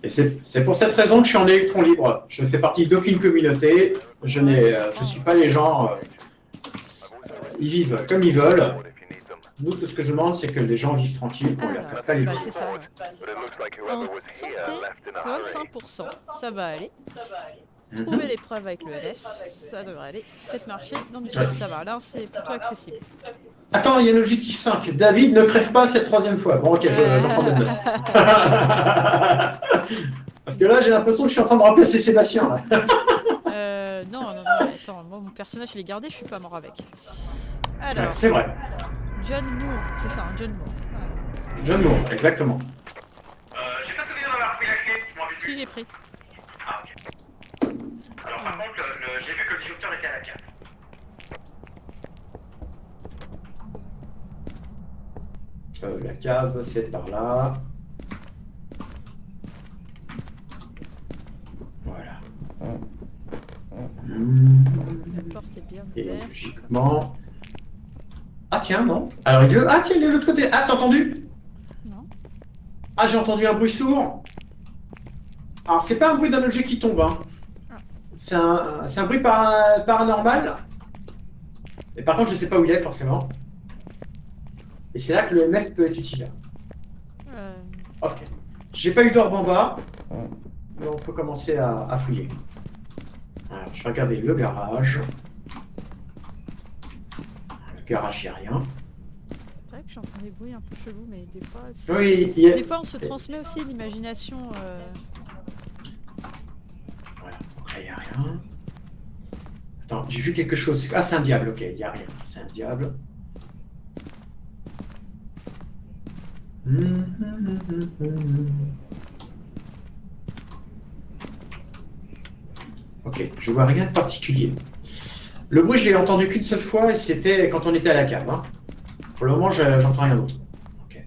Et c'est pour cette raison que je suis en électron libre. Je ne fais partie d'aucune communauté. Je ne suis pas les gens. Ils vivent comme ils veulent. Nous, tout ce que je demande, c'est que les gens vivent tranquilles, qu'on ne leur casse pas les Bah, pieds. c'est ça. En santé, 25%, ça va aller. Trouver les preuves avec le LF, ça devrait aller. Faites marcher dans du sol, ça va. Là, c'est plutôt accessible. Attends, il y a l'objectif 5. David, ne crève pas cette troisième fois. Bon, ok, j'en prends des notes. Parce que là, j'ai l'impression que je suis en train de remplacer Sébastien. Là. Non, attends, moi, mon personnage, je l'ai gardé, je suis pas mort avec. Alors, Ouais, c'est vrai. John Moore, c'est ça, John Moore. Voilà. John Moore, exactement. J'ai pas souvenir d'avoir pris la clé, je m'en rappelle plus. Si, j'ai pris. Ah, ok. Alors, par contre, j'ai vu que le disjoncteur était à la cave. La cave, c'est par là. Voilà. La porte est bien Et ouverte. logiquement... Ah tiens, non. Alors, il est... Ah tiens, il est de l'autre côté. Ah, t'as entendu? Non. Ah, j'ai entendu un bruit sourd. Alors, c'est pas un bruit d'un objet qui tombe. Hein. C'est un bruit paranormal. Et par contre, je sais pas où il est, forcément. Et c'est là que le MF peut être utile. Ok. J'ai pas eu d'orbe en bas. Mais on peut commencer à fouiller. Alors, je vais regarder le garage. Le garage, il n'y a rien. C'est vrai que j'entends des bruits un peu chelous, mais des fois... Oui, il y a... Des fois, on se transmet aussi l'imagination. Voilà, donc là, il n'y a rien. Attends, j'ai vu quelque chose. Ah, c'est un diable, ok, il n'y a rien. C'est un diable. Ok, je vois rien de particulier. Le bruit, je l'ai entendu qu'une seule fois et c'était quand on était à la cave. Hein. Pour le moment, j'entends rien d'autre. Ok.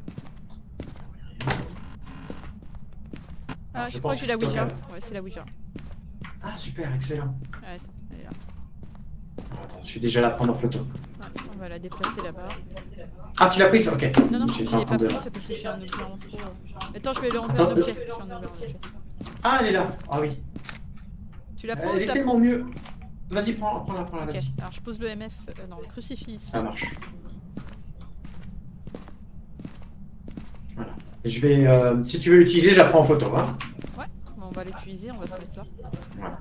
Ah, je crois que j'ai la Ouija. Ouais, c'est la Ouija. Ah, super, excellent. Ah, attends, elle est là. Attends, je suis déjà là à prendre en photo. Ah, on va la déplacer là-bas. Ah, tu l'as prise? Ok. Non, non, je J'étais en l'ai train pas de- prise, c'est parce que j'ai un objet en trop. Attends, je vais lui enlever Attends, un objet. Je vais enlever un objet. Ah, elle est là. Ah oui. Tu la prends ou Elle je est la tellement prends? mieux. Vas-y, prends-la, Ok, vas-y. alors je pose le MF, non, le crucifix ici. Ça marche. Voilà. Et je vais, si tu veux l'utiliser, je la prends en photo. Hein. Ouais, bon, on va l'utiliser, on va se mettre là. Voilà.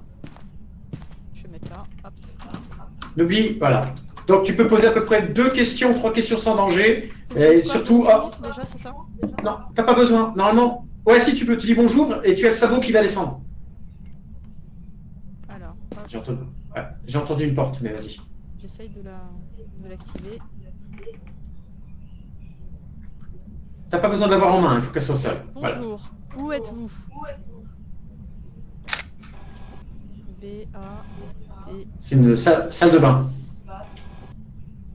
Je vais mettre là, hop. N'oublie, voilà. Donc tu peux poser à peu près 2 questions, 3 questions sans danger. Faut que Et je dise quoi, surtout, bonjour, déjà, c'est ça? non, t'as pas besoin. Normalement, ouais, si tu peux, tu dis bonjour et tu as le sabot qui va descendre. Alors, hop, J'ai entendu une porte, mais vas-y. j'essaye de l'activer. T'as pas besoin de l'avoir en main, il faut qu'elle soit seule. Voilà. Bonjour, où êtes-vous? B-A-T. C'est une salle de bain.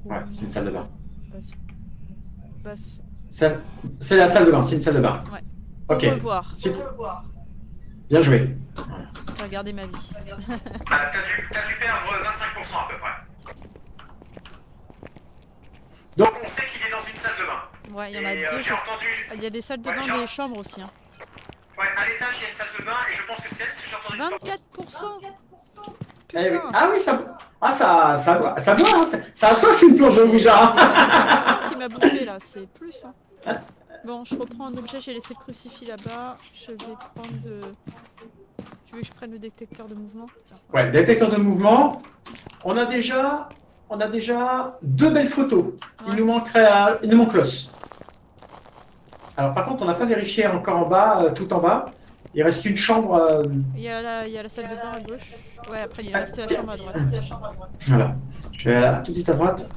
Ouais, c'est une salle de bain. Basse. C'est la salle de bain, c'est une salle de bain. Ouais. Ok. Au revoir. Bien joué. Je vais regarder ma vie. Bah, t'as dû perdre 25% à peu près. Donc, On sait qu'il est dans une salle de bain. Ouais, il y en a Et deux. j'ai entendu... Il y a des salles de Ouais, bain, j'ai- des chambres aussi. Hein. Ouais, à l'étage, il y a une salle de bain et je pense que c'est elle, parce que j'ai entendu une porte. 24%. eh oui. Putain. Ah oui, ça boit, hein, ça a soif une planche de C'est Ouija. 25% qui m'a bouffé là, c'est plus. Hein. Bon, je reprends un objet, j'ai laissé le crucifix là-bas. Je vais prendre de... Tu veux que je prenne le détecteur de mouvement? Tiens. Ouais, détecteur de mouvement. On a déjà 2 belles photos. Ouais. Il nous manque l'os. Alors par contre, on n'a pas vérifié encore en bas, tout en bas. Il reste une chambre. Il y a la salle de bain à gauche. Ouais, après il reste la chambre à droite. Voilà. Je vais là, tout de suite à droite.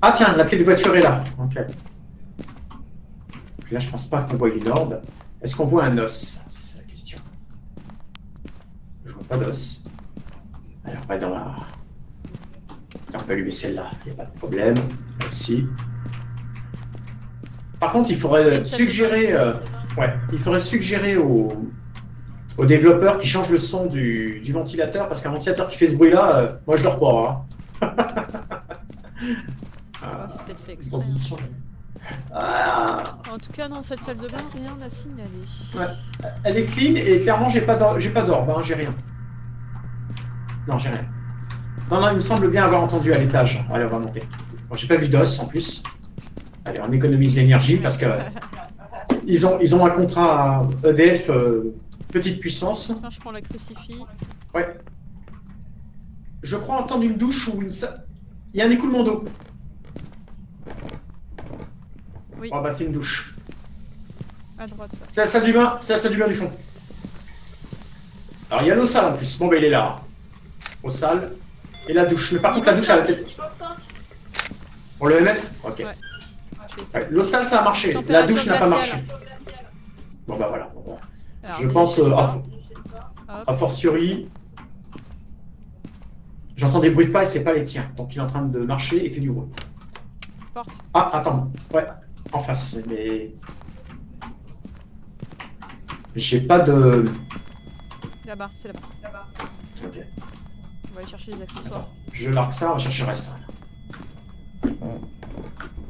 Ah tiens, la clé de voiture est là. Ok. Puis là, je pense pas qu'on voit une orbe. Est-ce qu'on voit un os? C'est la question. Je vois pas d'os. Alors, on va dans la... On peut allumer celle-là, il n'y a pas de problème. Là aussi. Par contre, il faudrait suggérer, aux développeurs qui changent le son du ventilateur, parce qu'un ventilateur qui fait ce bruit-là, moi je dors pas. Hein. Oh, c'est peut-être fait Dans exprès. une chambre. Ah, En tout cas, dans cette salle de bain, rien à signaler. Ouais. Elle est clean et clairement, j'ai pas d'orbe, hein, j'ai rien. Non, j'ai rien. Non, il me semble bien avoir entendu à l'étage. Allez, on va monter. Bon, j'ai pas vu d'os en plus. Allez, on économise l'énergie parce que ils ont un contrat à EDF petite puissance. Enfin, je prends la crucifix. Ouais. Je crois entendre une douche ou une... Il y a un écoulement d'eau. Oui. Oh bah c'est une douche. À droite. Ouais. C'est la salle du bain, c'est la salle du bain du fond. Alors il y a l'eau sale en plus. Bon bah il est là. Eau sale. Et la douche. Mais par contre la douche elle a peut-être... Pour le MF. Ok. Ouais. Ouais, l'eau sale ça a marché. La douche n'a pas marché. Bon bah voilà. Alors, Je pense Hop. a fortiori. J'entends des bruits de pas et c'est pas les tiens. Donc il est en train de marcher et fait du bruit. Porte. Ah attends. Ouais. En face. Mais... J'ai pas de... Là-bas, c'est là-bas. Ok. On va aller chercher les accessoires. Attends, je largue ça, on va chercher le reste.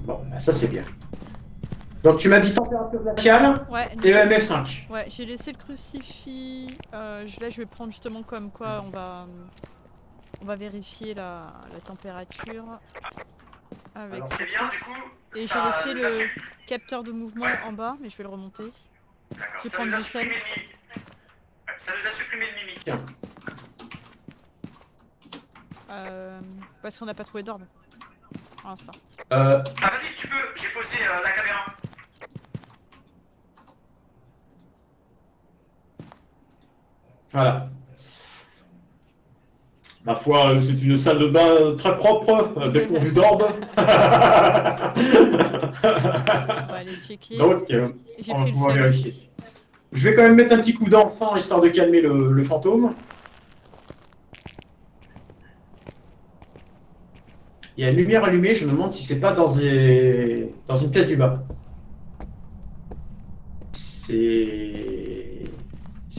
Bon, bah, ça c'est bien. Donc tu m'as dit température glaciale Ouais. et EMF5. Ouais, j'ai laissé le crucifix. Là, je vais prendre justement comme quoi on va vérifier la température avec Alors, ce C'est truc. bien, du coup. Et j'ai ça laissé nous a le supprimé- capteur de mouvement Ouais. en bas, mais je vais le remonter. D'accord. Je vais Ça prendre nous a du sel. supprimé le mimic. Ouais, ça nous a supprimé le mimic. Tiens. Parce qu'on n'a pas trouvé d'orbe pour l'instant. Ah vas-y, tu peux, j'ai posé la caméra. Voilà. Ma foi, c'est une salle de bain très propre, dépourvue d'orbe. On va aller checker. Donc, J'ai on va pris le pouvoir sel vérifier. aussi. Je vais quand même mettre un petit coup d'enfant histoire de calmer le fantôme. Il y a une lumière allumée, je me demande si c'est pas dans une pièce du bas.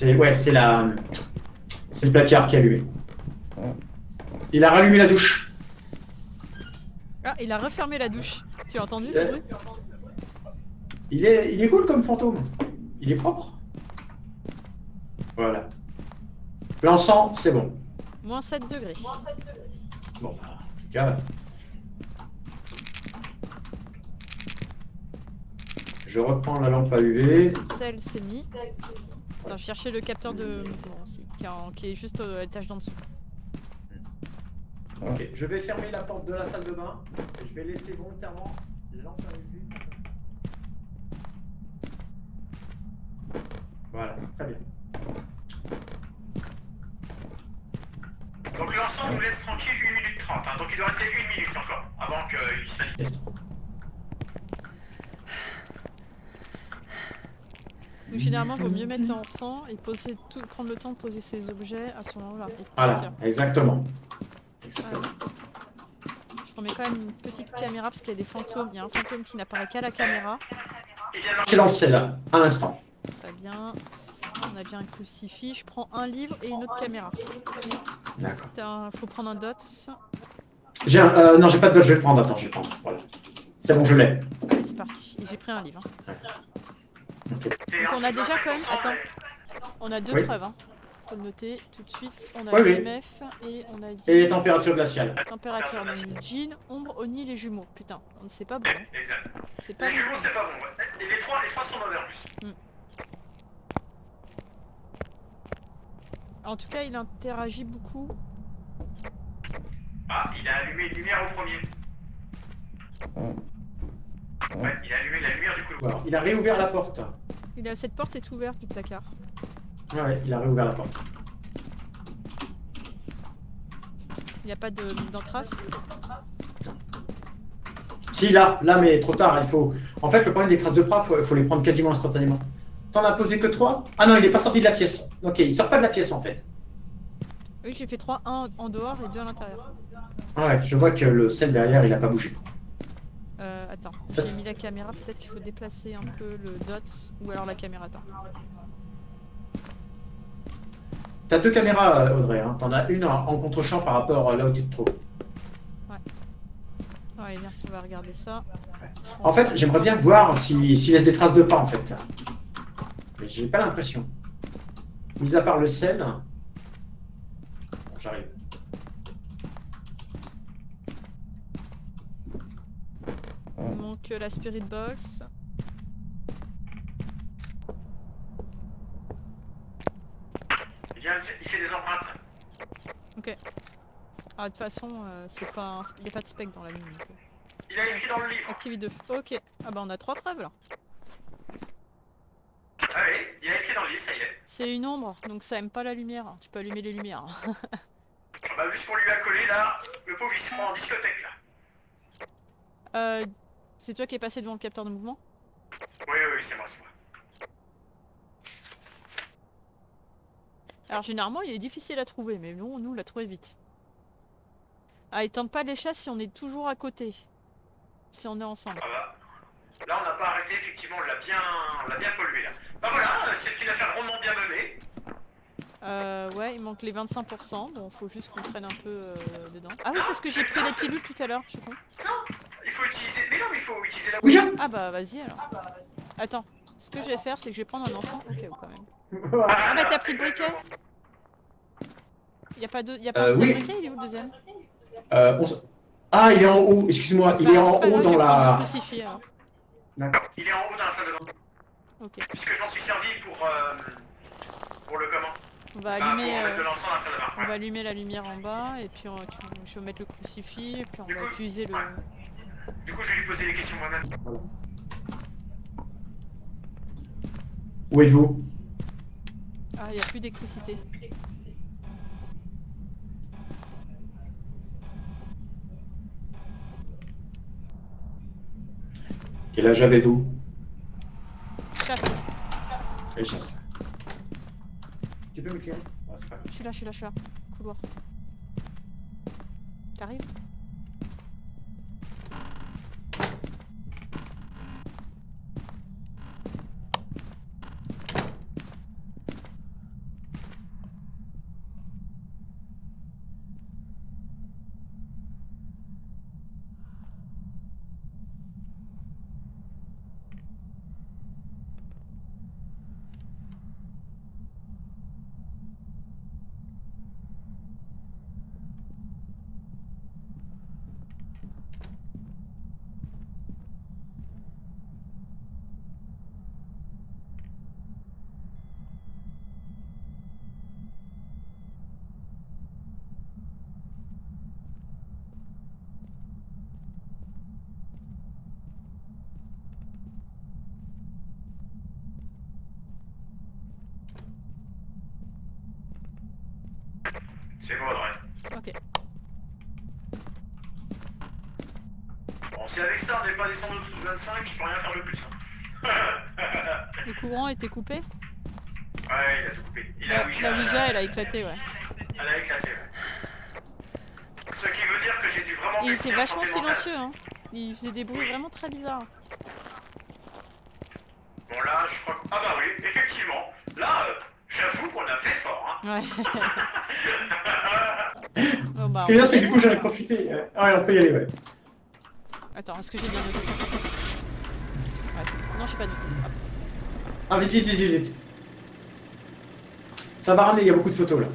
Ouais, c'est le placard qui est allumé. Il a rallumé la douche. Ah, il a refermé la douche. Tu as entendu le Ouais. bruit? Il est cool comme fantôme. Il est propre. Voilà. L'encens, c'est bon. Moins 7 degrés. Bon, bah, en tout cas. Je reprends la lampe à UV. Sel, c'est mis. Attends, je cherchais le capteur de mouvement aussi, qui est juste à l'étage d'en dessous. Ok, je vais fermer la porte de la salle de bain. Et je vais laisser volontairement la lampe à UV. Voilà, très bien. Donc l'ensemble nous laisse tranquille 1 minute 30. Hein. Donc il doit rester 1 minute encore avant qu'il se manifeste. Yes. Donc généralement, il vaut mieux mettre l'encens et prendre le temps de poser ses objets à ce moment-là. et Voilà, partir. exactement. Voilà. Je remets quand même une petite caméra parce qu'il y a des fantômes. Il y a un fantôme qui n'apparaît qu'à la caméra. Il vient de Je lance celle-là, à l'instant. Très bien. On a bien un crucifix. Je prends un livre et une autre caméra. D'accord. Faut prendre un dot. Non, j'ai pas de dot, je vais le prendre. Attends, je vais le prendre. Voilà. C'est bon, je l'ai. Allez, c'est parti. Et j'ai pris un livre. Hein. Ok. Donc on a déjà quand même... Attends. On a deux Oui. preuves. Hein. Faut le noter tout de suite. On a Oui, oui. l'EMF et on a dit... Et les températures glaciales. Température. On a mis Jean, Ombre, Oni, les jumeaux. Putain, c'est pas bon. Hein. Exact. C'est pas Les jumeaux, bon. c'est pas bon. Ouais. Et les trois sont mauvais en plus. En tout cas, il interagit beaucoup. Ah, il a allumé une lumière au premier. Ouais, il a allumé la lumière du couloir. Voilà. Il a réouvert la porte. Cette porte est ouverte du placard. Ouais, il a réouvert la porte. Il n'y a pas d'entrace. Si, là, mais trop tard. Il faut. En fait, le problème des traces de pas, faut les prendre quasiment instantanément. T'en as posé que 3? Ah non, il est pas sorti de la pièce. Ok, il sort pas de la pièce en fait. Oui, j'ai fait 3, 1 en dehors et 2 à l'intérieur. Ah ouais, je vois que le sel derrière, il a pas bougé. Attends, j'ai mis la caméra, peut-être qu'il faut déplacer un peu le dot, ou alors la caméra, attends. T'as 2 caméras, Audrey. Hein. T'en as une en contre-champ par rapport à là où tu te trouves. Ouais. Ouais, bien, on va regarder ça. En fait, j'aimerais bien voir s'il laisse des traces de pas, en fait. Mais j'ai pas l'impression. Mis à part le sel... Bon, j'arrive. Il manque la spirit box. Il fait des empreintes. Ok. Ah, de toute façon, c'est pas il n'y a pas de spec dans la mine. Donc, Il a écrit dans le livre. Activité 2. Ok. Ah bah on a 3 preuves là. Ah oui, il a écrit dans le livre, ça y est. C'est une ombre, donc ça aime pas la lumière. Tu peux allumer les lumières. Bah juste pour lui accoler là, le pauvre il se prend en discothèque là. C'est toi qui es passé devant le capteur de mouvement? Oui, c'est moi, c'est moi. Alors généralement il est difficile à trouver, mais bon, nous on l'a trouvé vite. Ah, il tente pas les chasses si on est toujours à côté. Si on est ensemble. Ah bah, là on n'a pas arrêté, effectivement, on l'a bien pollué là. Bah voilà, c'est une affaire rondement bien menée. Ouais, il manque les 25%. Bon, faut juste qu'on prenne un peu dedans. Ah oui, parce que j'ai pris les pilules tout à l'heure, je suis con. Non, il faut utiliser... Mais non, mais il faut utiliser la... Oui, Ah bah vas-y alors. Attends, ce que je vais faire, c'est que je vais prendre un encens. Ok, quand même. Ah, Ah bah t'as pris le briquet. Y'a pas un deuxième oui. briquet, il est où le deuxième? Ah, il est en haut, excuse-moi, il est en haut dans la... Crucifix, alors. D'accord. Il est en haut dans la salle de bain. Ok. Puisque j'en suis servi pour le comment. On va Pour allumer, mettre de l'encens dans la salle de bain. on va allumer la lumière en bas et puis je vais mettre le crucifix et puis on Du va coup, utiliser le... Du coup, je vais lui poser les questions moi-même. Voilà. Où êtes-vous? Ah, il n'y a plus d'électricité. Quel âge avez-vous? Chasse. Les chasses. Tu peux m'éclairer? Ah, c'est pas grave. Je suis là. Couloir. T'arrives? C'est bon, Audrey. Ok. Bon, si avec ça on n'est pas descendu en dessous de 25, je peux rien faire de plus. Hein. Le courant était coupé? Ouais, il a tout coupé. La Ouija, elle a éclaté, ouais. Elle a éclaté, ouais. Ce qui veut dire que j'ai dû vraiment... Il était baisser vachement la santé mentale. silencieux, hein. Il faisait des bruits vraiment très bizarres. Bon là, je crois que... Ah bah oui, effectivement. Là, j'avoue qu'on a fait fort, hein. Ouais. Bon, bah, Ce qui est bien, on c'est peut que y du coup, j'en ai profité. Ah ouais, on peut y aller, ouais. aller. Attends, est-ce que j'ai bien noté? Ouais, c'est bon. Non, j'ai pas noté. Hop. Ah, mais vite. Ça va ramener, il y a beaucoup de photos là.